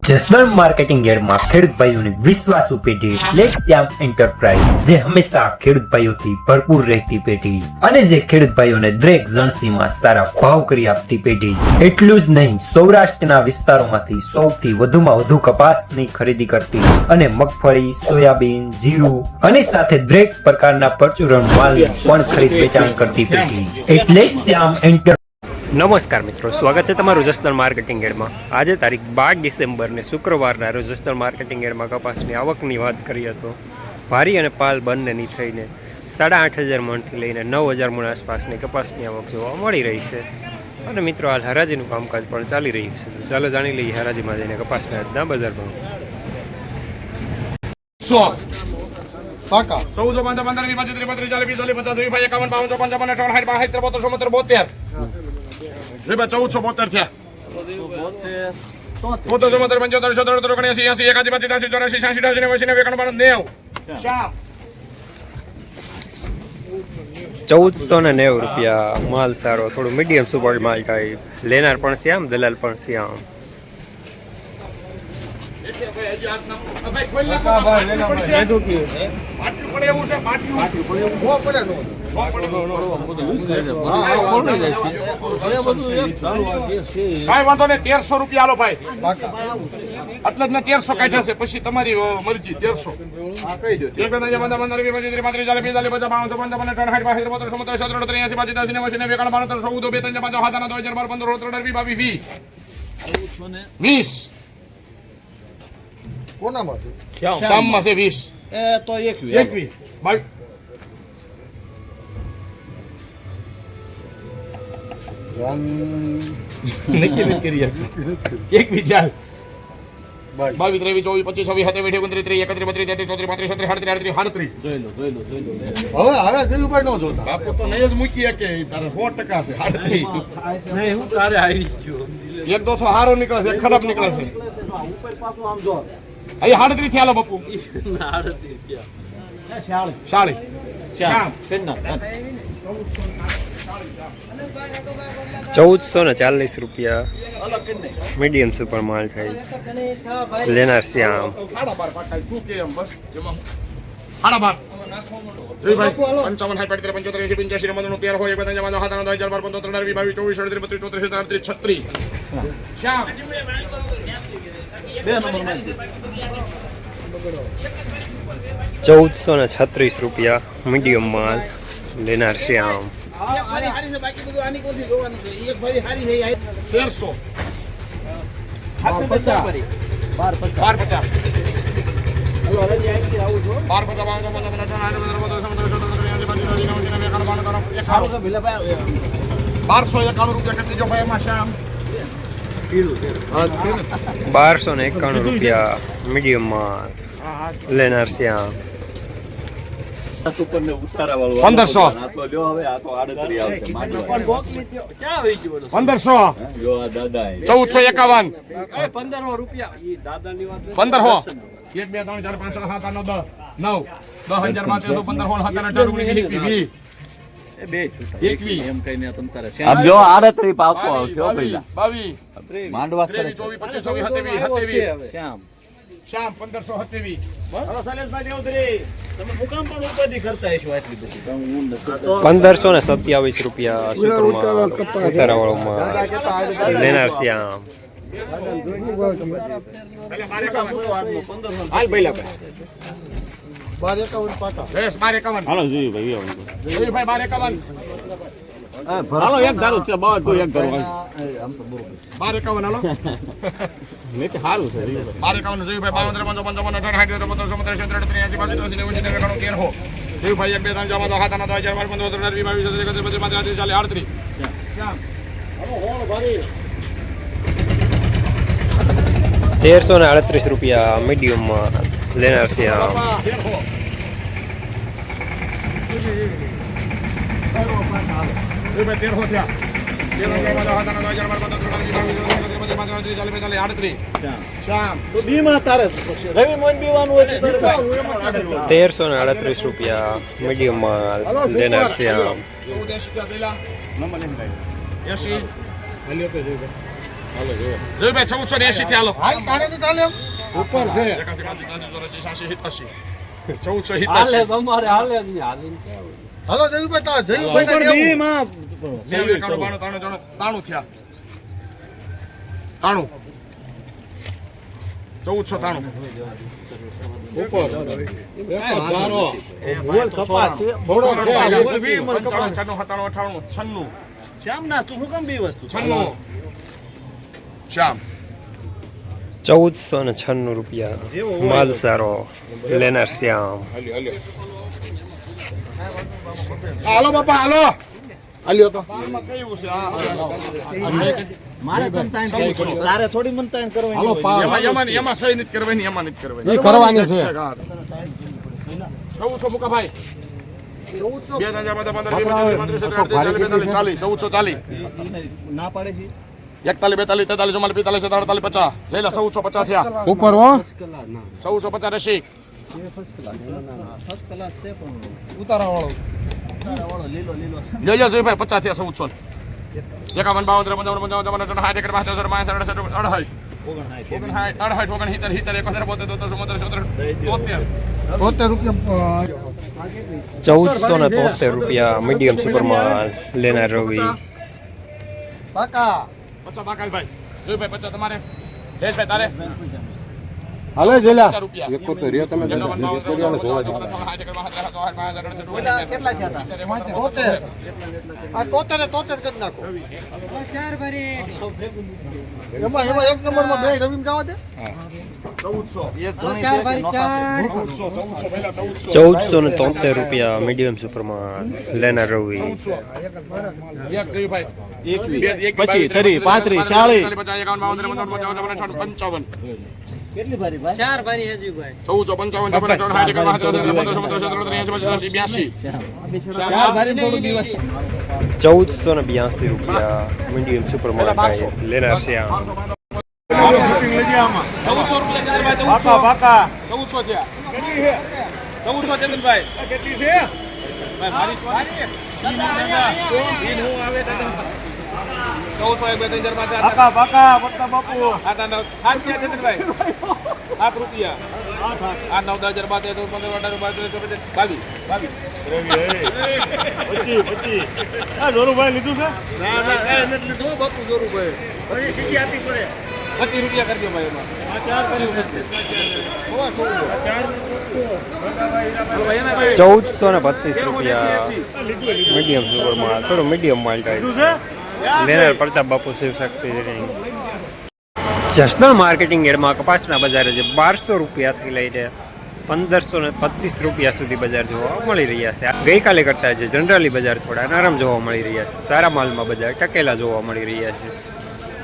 Jasdan marketing યાર્ડમાં ખેડૂત ભાઈઓની વિશ્વાસુ પેઢી શ્યામ એન્ટરપ્રાઇઝ, જે હંમેશા ખેડૂત ભાઈઓથી ભરપૂર રહેતી પેઢી અને જે ખેડૂત ભાઈઓને દરેક જણસીમાં સારા ભાવ કરી આપતી પેઢી. એટલું જ નહીં, સૌરાષ્ટ્રના વિસ્તારોમાંથી સૌથી વધુમાં વધુ કપાસની ખરીદી કરતી અને મગફળી, સોયાબીન, જીરું અને સાથે દરેક પ્રકારના પરચુરણ માલ પણ ખરીદ વેચાણ કરતી પેઢી એટલે શ્યામ એન્ટર. નમસ્કાર મિત્રો, સ્વાગત છે તમારું જસદણ માર્કેટિંગ યાર્ડમાં. આજે તારીખ 12 ડિસેમ્બર ને શુક્રવારના રોજ જસદણ માર્કેટિંગ યાર્ડમાં કપાસની આવકની વાત કરીએ તો ભારી અને પાલ બંનેની થઈને 8,500 મણથી લઈને 9,000 મણ આસપાસની કપાસની આવક જોવા મળી રહી છે. અને મિત્રો, હાલ હરાજીનું કામકાજ પણ ચાલી રહ્યું છે. તો ચાલો જાણી લઈએ હરાજીમાં જઈને કપાસના આજના બજાર ભાવ. 1472 થયા. 1,490 રૂપિયા માલ સારો, થોડું મીડિયમ સુપર માલ થાય. લેનાર પણ શ્યામ, દલાલ પણ શ્યામ. કઈ વાંધો ને 1300 રૂપિયા હાલો ભાઈ, એટલે જ ને 1300 કાઢ્યા છે. પછી તમારી મરજી 1300 કોનામાં છે? શામમાં છે 20. એ તો 21 22 નક્કી કરી 21 ચાલ 22 23 24 25 26 27 28 29 30 31 32 33 34 35 37 38 39 40. હવે જયુભાઈ નો જોતા બાપુ તો નહીં જ મૂકી કે તારે 100% છે 38 નહીં. હું તારે આવી ગયો એક દોસો હારો નીકળે છે, ખરાબ નીકળે છે. ઉપર પાછું આમ જો અહીં 38 થયા બાપુ. 1,440 રૂપિયા મીડિયમ સુપર માલ થાય. લેનાર શ્યામ. 1,436 રૂપિયા મીડિયમ માલ. લેનાર શ્યામ. 1,291 રૂપિયા મીડિયમ માલ. લેનાર શ્યામ. 1,500 1,451 1,500 1 2 3 4 5 6 7 8 9 10,000 આપ જો 38 પાકો આવશે હો પહેલા 22 માંડવા 24 25 શ્યામ 1,527. હલો શૈલેષભાઈ દેવધરી, તમે મુકામ પણ ઉપાધિ કરતા હશો આટલી બધી. 1,527 રૂપિયા સુપરમાં ઉતારાવાળો માલ. લેનાર શ્યામ. હાલ ભાઈ 1251 પાટા. જયેશ 1251. હાલો જોઈભાઈ 1251. હાલો એક ધારો છે, બધું એક ધારો. આમ તો બરોબર 1251 હાલો. નહીં તો સારું છે. 1251 જોઈભાઈ 52 55 જોઈભાઈ 1 2 3 4 5 7 8 1,338 રૂપિયા મીડિયમ માં. લેનાર શ્યામ. 1,338 રૂપિયા મીડિયમ માલ. લેનાર શ્યામ. જોઈભાઈ 1480 થી હાલો હાલ કાને તો ચાલે એમ. ઉપર છે 81 1487 હાલો જયુભાઈ તા જયુભાઈ ને કેવું? તાણું થયા તાણું 1493 બોલ કપાસ છે બહુ છે બોલ 20 મણ કપાસ 95 97 98 શ્યામ ના તું શું કામ બી વસ્તુ 96 શ્યામ 1496 રૂપિયા માલ સારો લેનાર શ્યામ. હાલો બાપા હાલો હાલ્યો તો મારે તન તાઈન કરી તારે થોડી મન તાઈન કરવાની એમાં સહી નથી કરવાની એમાં નથી કરવાની એ કરવાની છે 1400 મુકા ભાઈ 1440 ના પાડે છે 41 42 43 44 45 47 50 લઈ લે 1450 થયા ઉપર હો 1450 રહેશે ફર્સ્ટ ક્લાસ છે પણ ઉતારા વાળો લીલો જોઈ ભાઈ 50 થયા 1400 51 52 53 54 ₹1473 રૂપિયા મીડિયમ સુપર માલ લેનાર રવિ. પાકા 50 બાકાલ ભાઈ જોઈ ભાઈ 50 તમારે જયેશભાઈ તારે હાલે જેલા 50 રૂપિયા 71 રિયો તમે કેટલા થયા તા 73 આ 73 કરી નાખો એમાં એક નંબરમાં બે રવિમ જવા દે 1473 રૂપિયા મીડિયમ સુપર માલ લેનાર રવિ. 55 કેટલી ભારી ભાઈ 4 ભારી હજી ભાઈ 4 ભારી થોડું દિવસ 1482 રૂપિયા મીડિયમ સુપર માલ લેનાર શ્યામ. 1425 રૂપિયા મીડિયમ સુપર માલ થોડો મીડિયમ માલ ટાઈપ લેનાર પ્રતાપ બાપુ શિવ શક્તિ. જસદણ માર્કેટિંગ યાર્ડમાં કપાસના બજારે જે 1200 રૂપિયાથી લઈને 1525 રૂપિયા સુધી બજાર જોવા મળી રહ્યા છે. ગઈકાલે કરતાં જે જનરલી બજાર થોડા નરમ જોવા મળી રહ્યા છે. સારા માલમાં બજાર ટકેલા જોવા મળી રહ્યા છે.